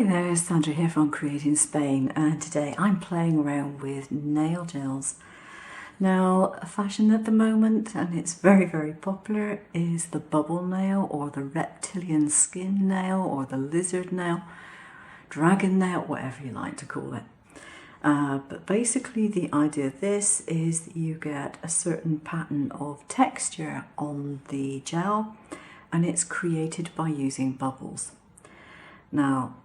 Hi there, Sandra here from Create in Spain, and today I'm playing around with nail gels. Now, a fashion at the moment, and it's very popular, is the bubble nail or the reptilian skin nail or the lizard nail, dragon nail, whatever you like to call it. But basically the idea of this is that you get a certain pattern of texture on the gel, and it's created by using bubbles. Now,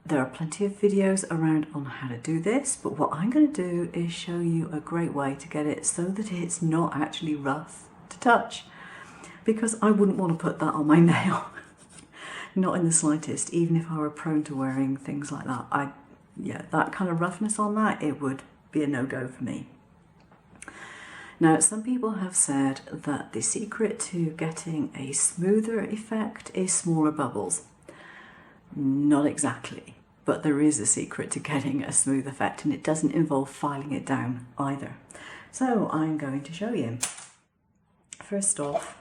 there are plenty of videos around on how to do this, but what I'm going to do is show you a great way to get it so that it's not actually rough to touch, because I wouldn't want to put that on my nail. Not in the slightest, even if I were prone to wearing things like that. That kind of roughness on that, it would be a no-go for me. Now, some people have said that the secret to getting a smoother effect is smaller bubbles. Not exactly, but there is a secret to getting a smooth effect, and it doesn't involve filing it down either. So I'm going to show you. First off,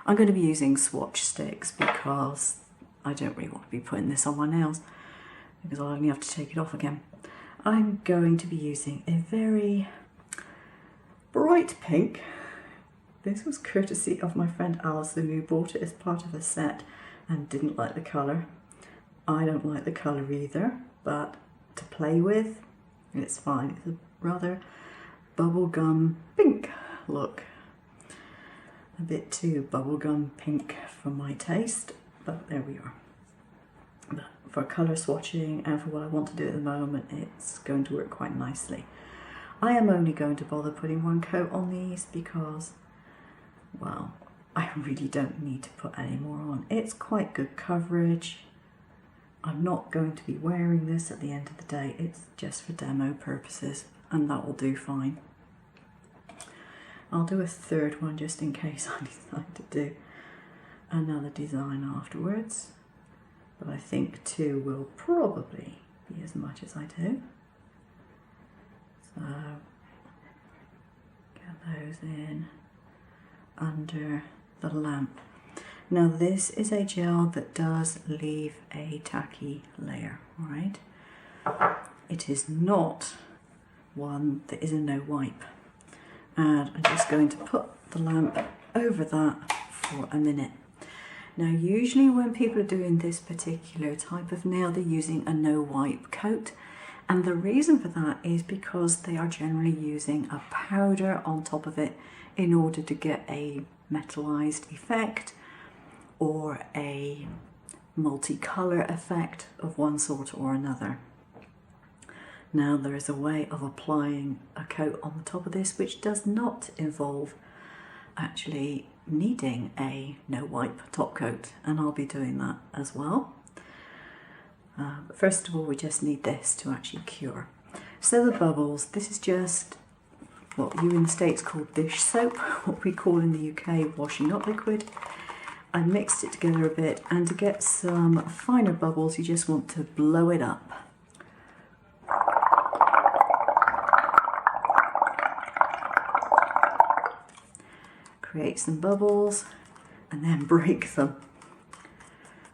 I'm going to be using swatch sticks because I don't really want to be putting this on my nails because I'll only have to take it off again. I'm going to be using a very bright pink. This was courtesy of my friend Alison, who bought it as part of a set and didn't like the colour. I don't like the colour either, but to play with, it's fine. It's a rather bubblegum pink look. A bit too bubblegum pink for my taste, but there we are. But for colour swatching and for what I want to do at the moment, it's going to work quite nicely. I am only going to bother putting one coat on these because, well, I really don't need to put any more on. It's quite good coverage. I'm not going to be wearing this at the end of the day, it's just for demo purposes, and that will do fine. I'll do a third one just in case I decide to do another design afterwards, but I think two will probably be as much as I do. So, get those in under the lamp. Now, this is a gel that does leave a tacky layer, right? It is not one that is a no wipe. And I'm just going to put the lamp over that for a minute. Now, usually when people are doing this particular type of nail, they're using a no wipe coat. And the reason for that is because they are generally using a powder on top of it in order to get a metallized effect or a multicolour effect of one sort or another. Now, there is a way of applying a coat on the top of this which does not involve actually needing a no wipe top coat, and I'll be doing that as well. But first of all, we just need this to actually cure. So the bubbles, this is just what you in the States call dish soap, what we call in the UK washing up liquid. I mixed it together a bit, and to get some finer bubbles you just want to blow it up. Create some bubbles and then break them.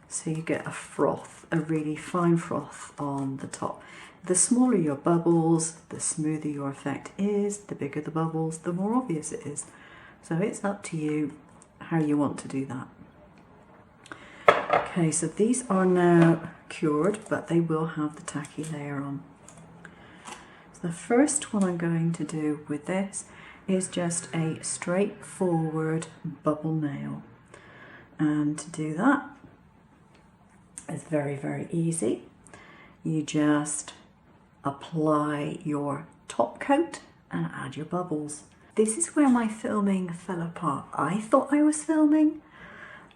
So you get a froth, a really fine froth on the top. The smaller your bubbles, the smoother your effect is. The bigger the bubbles, the more obvious it is. So it's up to you how you want to do that. Okay, so these are now cured, but they will have the tacky layer on. So the first one I'm going to do with this is just a straightforward bubble nail. And to do that, it's very easy. You just apply your top coat and add your bubbles. This is where my filming fell apart. I thought I was filming,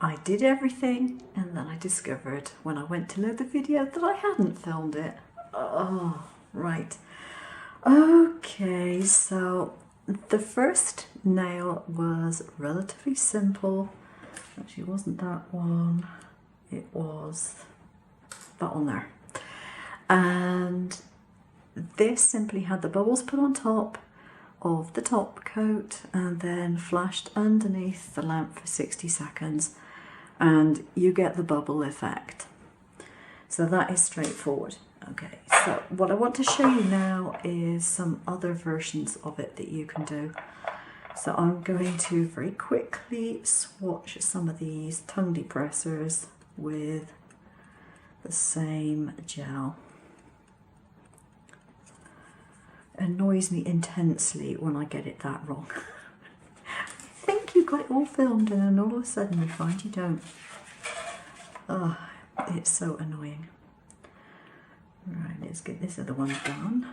I did everything, and then I discovered when I went to load the video that I hadn't filmed it. Oh, right. Okay, so the first nail was relatively simple. Actually, it wasn't that one. It was that one there. And this simply had the bubbles put on top of the top coat and then flashed underneath the lamp for 60 seconds, and you get the bubble effect. So that is straightforward. Okay, so what I want to show you now is some other versions of it that you can do. So I'm going to very quickly swatch some of these tongue depressors with the same gel. It annoys me intensely when I get it that wrong. I think you got it all filmed and then all of a sudden you find you don't. Oh, it's so annoying. Right, let's get this other one done.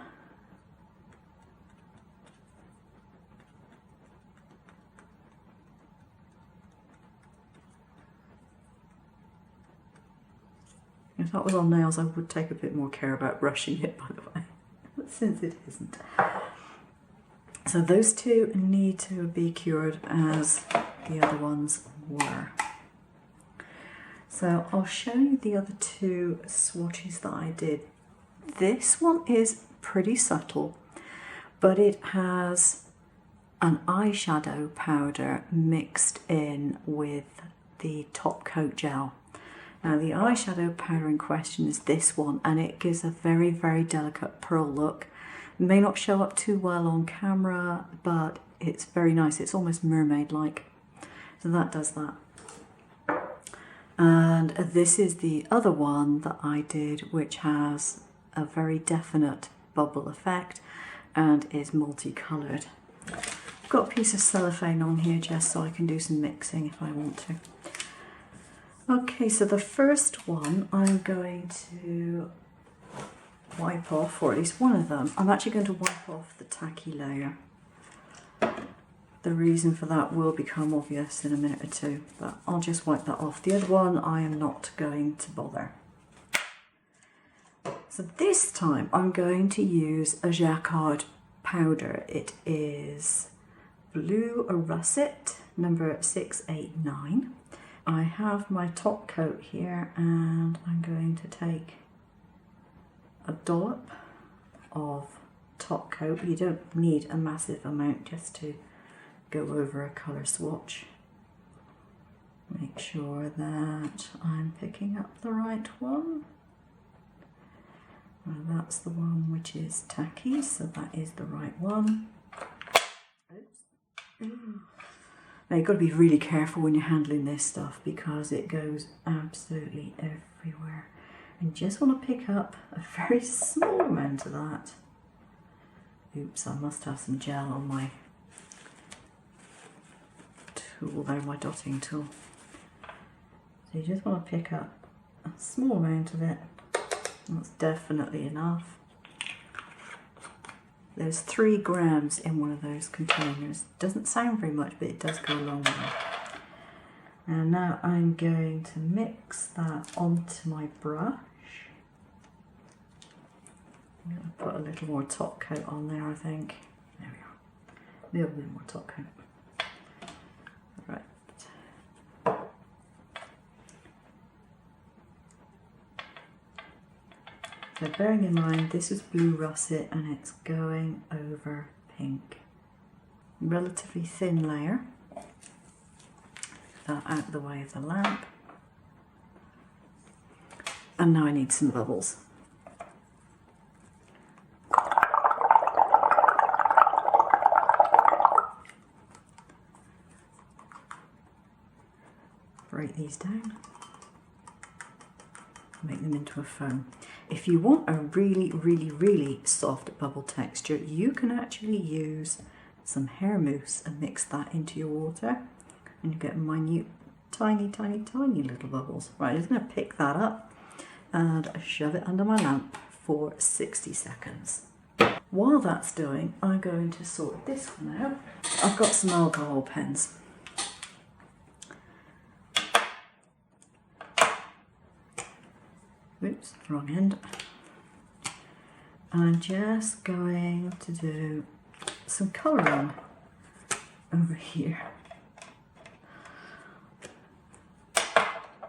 If that was on nails, I would take a bit more care about brushing it, by the way, but since it isn't. So those two need to be cured as the other ones were. So I'll show you the other two swatches that I did. This one is pretty subtle, but it has an eyeshadow powder mixed in with the top coat gel. Now the eyeshadow powder in question is this one, and it gives a very, very delicate pearl look. It may not show up too well on camera, but it's very nice. It's almost mermaid-like. So that does that. And this is the other one that I did, which has a very definite bubble effect and is multicoloured. I've got a piece of cellophane on here just so I can do some mixing if I want to. Okay, so the first one I'm going to wipe off, or at least one of them. I'm actually going to wipe off the tacky layer. The reason for that will become obvious in a minute or two, but I'll just wipe that off. The other one I am not going to bother. So this time I'm going to use a jacquard powder. It is Blue Russet number 689. I have my top coat here and I'm going to take a dollop of top coat. You don't need a massive amount, just to go over a colour swatch. Make sure that I'm picking up the right one. Well, that's the one which is tacky, so that is the right one. Oops. Now you've got to be really careful when you're handling this stuff because it goes absolutely everywhere. And just want to pick up a very small amount of that. Oops, I must have some gel on my tool there, my dotting tool. So you just want to pick up a small amount of it. That's definitely enough. There's 3 grams in one of those containers. Doesn't sound very much, but it does go a long way. And now I'm going to mix that onto my brush. I'm going to put a little more top coat on there, I think. There we are. A little bit more top coat. Right. So bearing in mind this is Blue Russet and it's going over pink. Relatively thin layer. That out the way of the lamp. And now I need some bubbles. Break these down. Make them into a foam. If you want a really, really, really soft bubble texture, you can actually use some hair mousse and mix that into your water, and you get minute, tiny, tiny, tiny little bubbles. Right, I'm just going to pick that up and shove it under my lamp for 60 seconds. While that's doing, I'm going to sort this one out. I've got some alcohol pens. Oops, wrong end. I'm just going to do some colouring over here.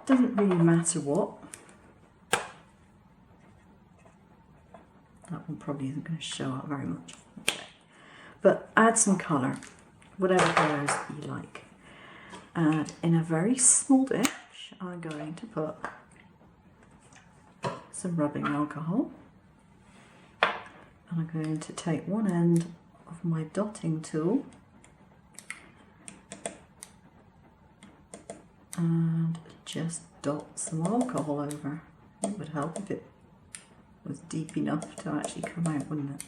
Doesn't really matter what. That one probably isn't going to show up very much. Okay. But add some colour, whatever colours you like. And in a very small dish, I'm going to put some rubbing alcohol, and I'm going to take one end of my dotting tool and just dot some alcohol over. It would help if it was deep enough to actually come out, wouldn't it?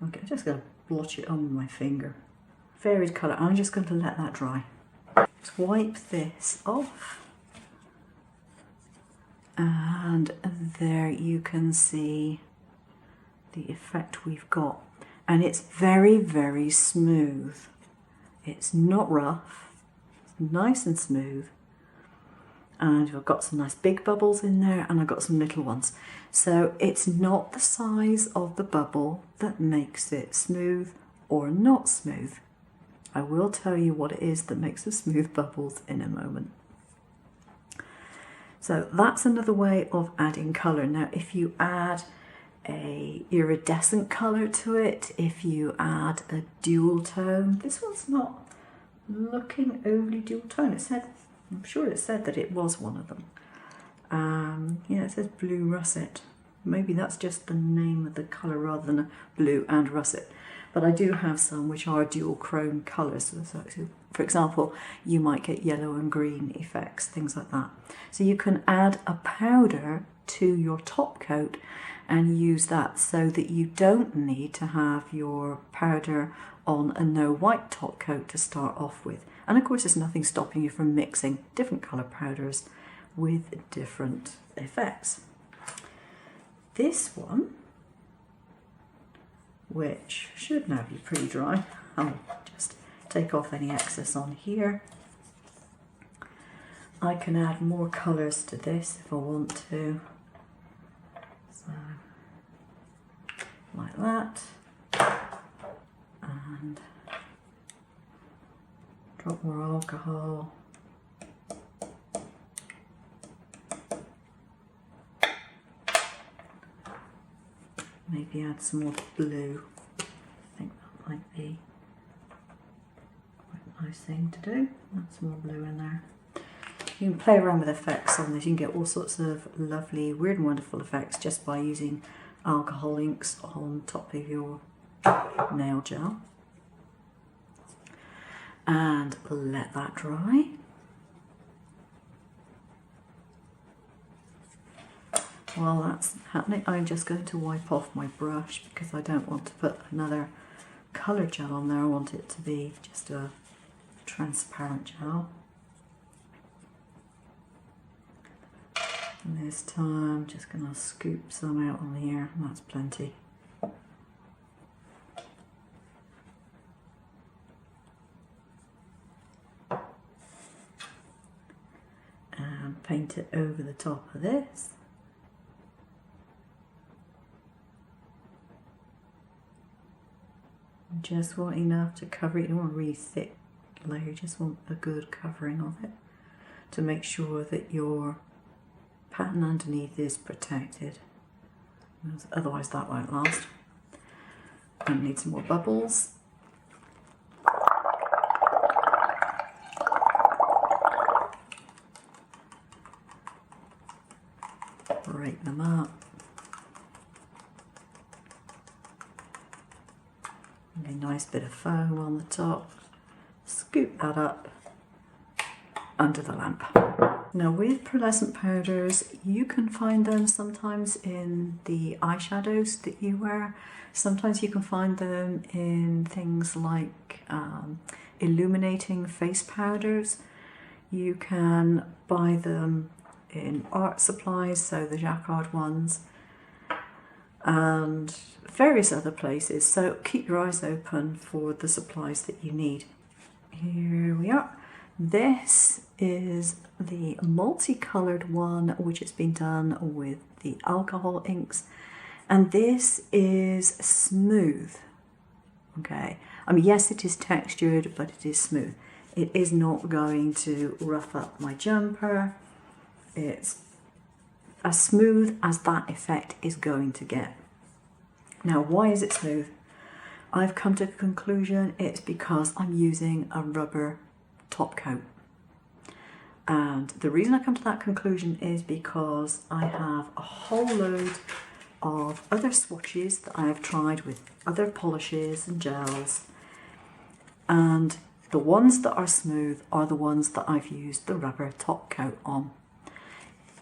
Okay, I'm just going to blotch it on with my finger. Varied colour, I'm just going to let that dry. Let's wipe this off. And there you can see the effect we've got. And it's very, very smooth. It's not rough, it's nice and smooth. And I've got some nice big bubbles in there, and I've got some little ones. So it's not the size of the bubble that makes it smooth or not smooth. I will tell you what it is that makes the smooth bubbles in a moment. So that's another way of adding colour. Now if you add a iridescent colour to it, if you add a dual tone, this one's not looking overly dual tone. It said, I'm sure it said that it was one of them. Yeah, it says blue russet. Maybe that's just the name of the colour rather than a blue and russet. But I do have some which are dual chrome colours. So, for example, you might get yellow and green effects, things like that. So you can add a powder to your top coat and use that, so that you don't need to have your powder on a no white top coat to start off with. And of course there's nothing stopping you from mixing different colour powders with different effects. This one, which should now be pretty dry, I'll just take off any excess on here. I can add more colours to this if I want to. So, like that, and drop more alcohol. Maybe add some more blue. I think that might be quite a nice thing to do. Add some more blue in there. You can play around with effects on this. You can get all sorts of lovely, weird and wonderful effects just by using alcohol inks on top of your nail gel. And let that dry. While that's happening, I'm just going to wipe off my brush because I don't want to put another colour gel on there. I want it to be just a transparent gel. And this time I'm just going to scoop some out on here, and that's plenty. And paint it over the top of this. Just want enough to cover it. You don't want a really thick layer, you just want a good covering of it to make sure that your pattern underneath is protected. Otherwise that won't last. And need some more bubbles. Break them up. A nice bit of foam on the top. Scoop that up under the lamp. Now with pearlescent powders, you can find them sometimes in the eyeshadows that you wear. Sometimes you can find them in things like illuminating face powders. You can buy them in art supplies, so the jacquard ones, and various other places. So keep your eyes open for the supplies that you need. Here we are. This is the multicoloured one, which has been done with the alcohol inks, and this is smooth. Okay, I mean, yes, it is textured, but it is smooth. It is not going to rough up my jumper. It's as smooth as that effect is going to get. Now, why is it smooth? I've come to the conclusion it's because I'm using a rubber top coat. And the reason I come to that conclusion is because I have a whole load of other swatches that I have tried with other polishes and gels, and the ones that are smooth are the ones that I've used the rubber top coat on.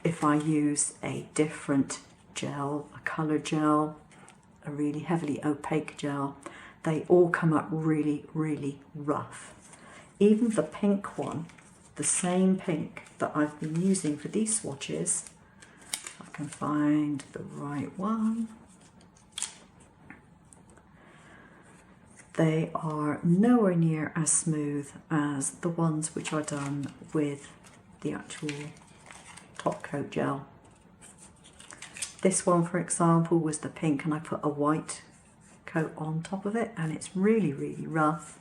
If I use a different gel, a colour gel, a really heavily opaque gel, they all come up really, really rough. Even the pink one, the same pink that I've been using for these swatches, if I can find the right one, they are nowhere near as smooth as the ones which are done with the actual top coat gel. This one, for example, was the pink and I put a white coat on top of it, and it's really, really rough.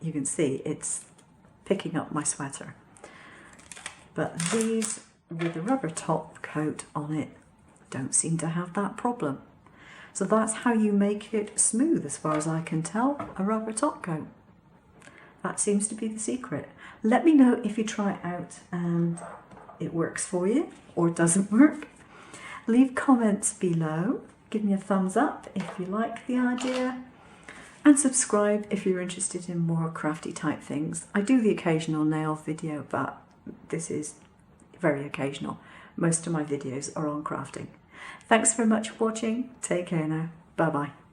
You can see it's picking up my sweater. But these with the rubber top coat on it don't seem to have that problem. So that's how you make it smooth, as far as I can tell, a rubber top coat. That seems to be the secret. Let me know if you try it out and it works for you or doesn't work. Leave comments below. Give me a thumbs up if you like the idea. And subscribe if you're interested in more crafty type things. I do the occasional nail video, but this is very occasional. Most of my videos are on crafting. Thanks very much for watching. Take care now. Bye bye.